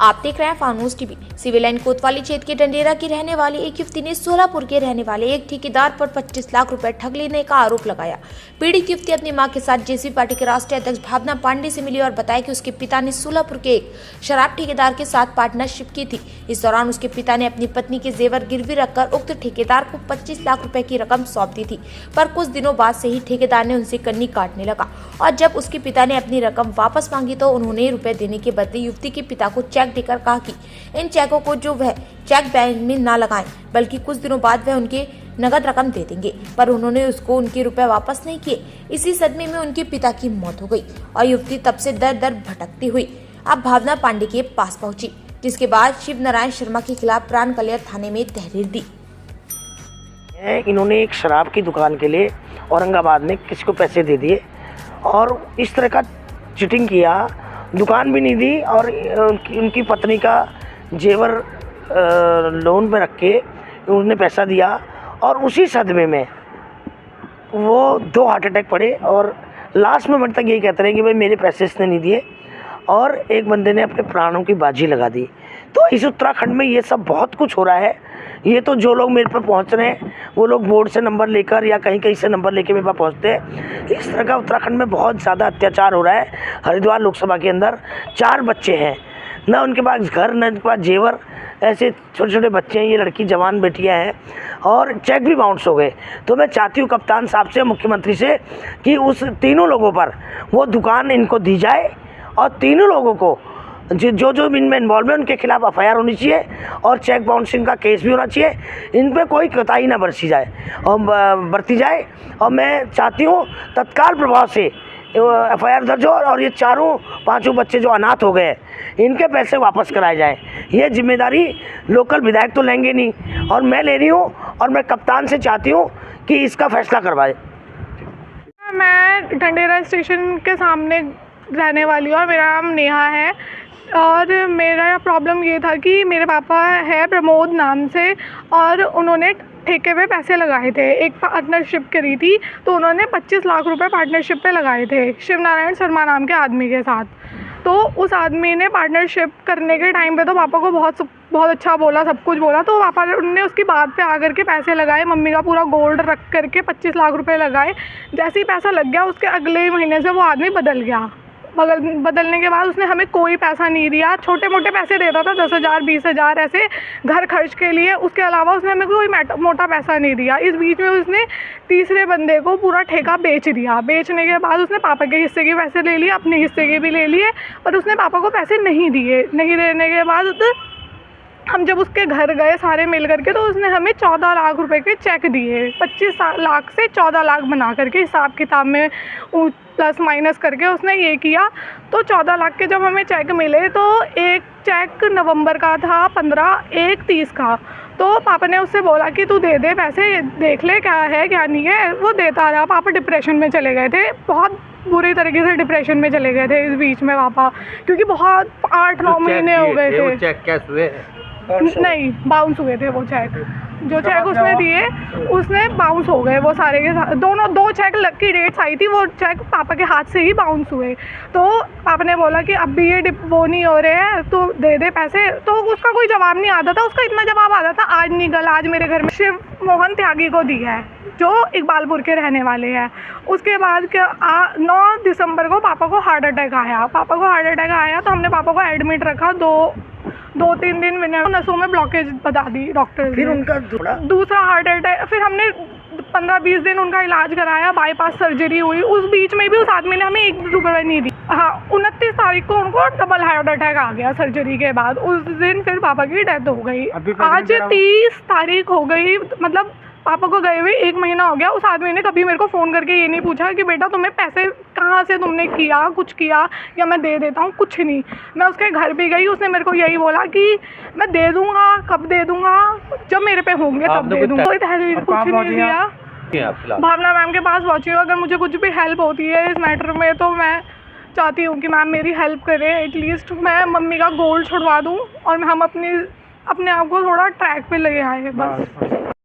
आप देख रहे हैं फानूस टीवी। सिविल लाइन कोतवाली क्षेत्र के डंडेरा की रहने वाली एक युवती ने सोलापुर के रहने वाले एक ठेकेदार पर 25 लाख रुपए ठग लेने का आरोप लगाया। पीड़ित युवती अपनी मां के साथ जेसीबी पार्टी के राष्ट्रीय अध्यक्ष भावना पांडे से मिली और बताया कि उसके पिता ने सोलापुर के एक शराब ठेकेदार के साथ पार्टनरशिप की थी। इस दौरान उसके पिता ने अपनी पत्नी के जेवर गिरवी रखकर उक्त ठेकेदार को 25 लाख रुपए की रकम सौंप दी थी, पर कुछ दिनों बाद से ही ठेकेदार ने उनसे कन्नी काटने लगा और जब उसके पिता ने अपनी रकम वापस मांगी तो उन्होंने रुपए देने के बदले युवती के पिता को चेक देकर कहा कि इन चेकों को जो वह चेक बैंक में न लगाएं, बल्कि कुछ दिनों बाद वह उनके नगद रकम दे देंगे, पर उन्होंने उसको उनके रुपए वापस नहीं किए। इसी सदमे में उनके पिता की मौत हो गई और युवती तब से दर दर भटकती हुई अब भावना पांडे के पास पहुंची, जिसके बाद शिव नारायण शर्मा के खिलाफ प्राण कल्याण थाने में तहरीर दी। इन्होंने एक शराब की दुकान के लिए औरंगाबाद में किसी को पैसे दे दिए और इस तरह का चीटिंग किया, दुकान भी नहीं दी और उनकी पत्नी का जेवर लोन पे रख के उन्होंने पैसा दिया और उसी सदमे में वो 2 हार्ट अटैक पड़े और लास्ट मोमेंट तक यही कहते रहे कि भाई मेरे पैसे इसने नहीं दिए और एक बंदे ने अपने प्राणों की बाजी लगा दी। तो इस उत्तराखंड में ये सब बहुत कुछ हो रहा है। ये तो जो लोग मेरे पर पहुंच रहे हैं वो लोग बोर्ड से नंबर लेकर या कहीं कहीं से नंबर लेके मेरे पास पहुंचते हैं। इस तरह का उत्तराखंड में बहुत ज़्यादा अत्याचार हो रहा है। हरिद्वार लोकसभा के अंदर 4 बच्चे हैं, ना उनके पास घर न उनके पास जेवर, ऐसे छोटे छोटे बच्चे हैं, ये लड़की जवान बेटियां हैं और चेक भी बाउंस हो गए। तो मैं चाहती हूँ कप्तान साहब से, मुख्यमंत्री से कि उस तीनों लोगों पर वो दुकान इनको दी जाए और तीनों लोगों को जो जो इनमें इन्वॉल्व है उनके खिलाफ एफआईआर होनी चाहिए और चेक बाउंसिंग का केस भी होना चाहिए। इन पे कोई कोताही ना बरती जाए और मैं चाहती हूँ तत्काल प्रभाव से एफआईआर दर्ज हो और ये 4-5 बच्चे जो अनाथ हो गए इनके पैसे वापस कराए जाएं। ये जिम्मेदारी लोकल विधायक तो लेंगे नहीं और मैं ले रही हूँ और मैं कप्तान से चाहती हूँ कि इसका फैसला करवाए। मैं डंडेरा स्टेशन के सामने रहने वाली हूँ और मेरा नाम नेहा है और मेरा प्रॉब्लम ये था कि मेरे पापा है प्रमोद नाम से और उन्होंने ठेके पे पैसे लगाए थे, एक पार्टनरशिप करी थी तो उन्होंने 25 लाख रुपए पार्टनरशिप पे लगाए थे शिव नारायण शर्मा नाम के आदमी के साथ। तो उस आदमी ने पार्टनरशिप करने के टाइम पे तो पापा को बहुत अच्छा बोला, सब कुछ बोला, तो पापा ने उसकी बात पे आकर के पैसे लगाए, मम्मी का पूरा गोल्ड रख करके 25 लाख रुपए लगाए। जैसे ही पैसा लग गया उसके अगले ही महीने से वो आदमी बदल गया। बदलने के बाद उसने हमें कोई पैसा नहीं दिया, छोटे मोटे पैसे देता था 10,000 20,000 ऐसे घर खर्च के लिए, उसके अलावा उसने हमें कोई मोटा पैसा नहीं दिया। इस बीच में उसने तीसरे बंदे को पूरा ठेका बेच दिया। बेचने के बाद उसने पापा के हिस्से के पैसे ले लिए, अपने हिस्से के भी ले लिए, पर उसने पापा को पैसे नहीं दिए। नहीं देने के बाद हम जब उसके घर गए सारे मिल करके तो उसने हमें 14 लाख रुपए के चेक दिए। 25 लाख से 14 लाख बना करके हिसाब किताब में प्लस माइनस करके उसने ये किया। तो 14 लाख के जब हमें चेक मिले तो एक चेक नवंबर का था 15, एक 30 का। तो पापा ने उससे बोला कि तू दे दे पैसे, देख ले क्या है क्या नहीं है। वो देता रहा। पापा डिप्रेशन में चले गए थे, बहुत बुरी तरीके से डिप्रेशन में चले गए थे इस बीच में पापा, क्योंकि बहुत 8-9 महीने हो गए थे। चेक कैश हुए? नहीं, बाउंस हुए थे वो चेक। जो चेक उसने दिए उसने बाउंस हो गए वो सारे के साथ। 2 चेक की डेट्स आई थी, वो चेक पापा के हाथ से ही बाउंस हुए। तो पापा ने बोला कि अब भी ये वो नहीं हो रहे हैं तो दे दे पैसे। तो उसका कोई जवाब नहीं आता था, उसका इतना जवाब आता था आज नहीं कल, आज मेरे घर में शिव मोहन त्यागी को दिया है जो इकबालपुर के रहने वाले हैं। उसके बाद 9 दिसंबर को पापा को हार्ट अटैक आया। तो हमने पापा को एडमिट रखा। 2-3 दिन मैंने नसों में ब्लॉकेज बता दी डॉक्टर। फिर उनका दूसरा हार्ट अटैक, फिर हमने 15-20 दिन उनका इलाज कराया, बाईपास सर्जरी हुई। उस बीच में भी उस आदमी ने हमें 1 रुपये नहीं दी। हाँ, 29 तारीख को उनको डबल हार्ट अटैक आ गया सर्जरी के बाद। उस दिन फिर पापा की डेथ हो गई। आज 30 तारीख हो गई, मतलब पापा को गए हुए 1 महीना हो गया। उस आदमी ने कभी मेरे को फ़ोन करके ये नहीं पूछा कि बेटा तुम्हें पैसे कहाँ से तुमने किया, कुछ किया या मैं दे देता हूँ, कुछ नहीं। मैं उसके घर भी गई, उसने मेरे को यही बोला कि मैं दे दूँगा, कब दे दूँगा, जब मेरे पे होंगे तब दे दूँगा। कोई तहरीर कुछ नहीं दिया। भावना मैम के पास पहुँची हूँ। अगर मुझे कुछ भी हेल्प होती है इस मैटर में तो मैं चाहती हूँ कि मैम मेरी हेल्प करें। एटलीस्ट मैं मम्मी का गोल्ड छुड़वा दूँ और हम अपने आप को थोड़ा ट्रैक पे ले आए बस।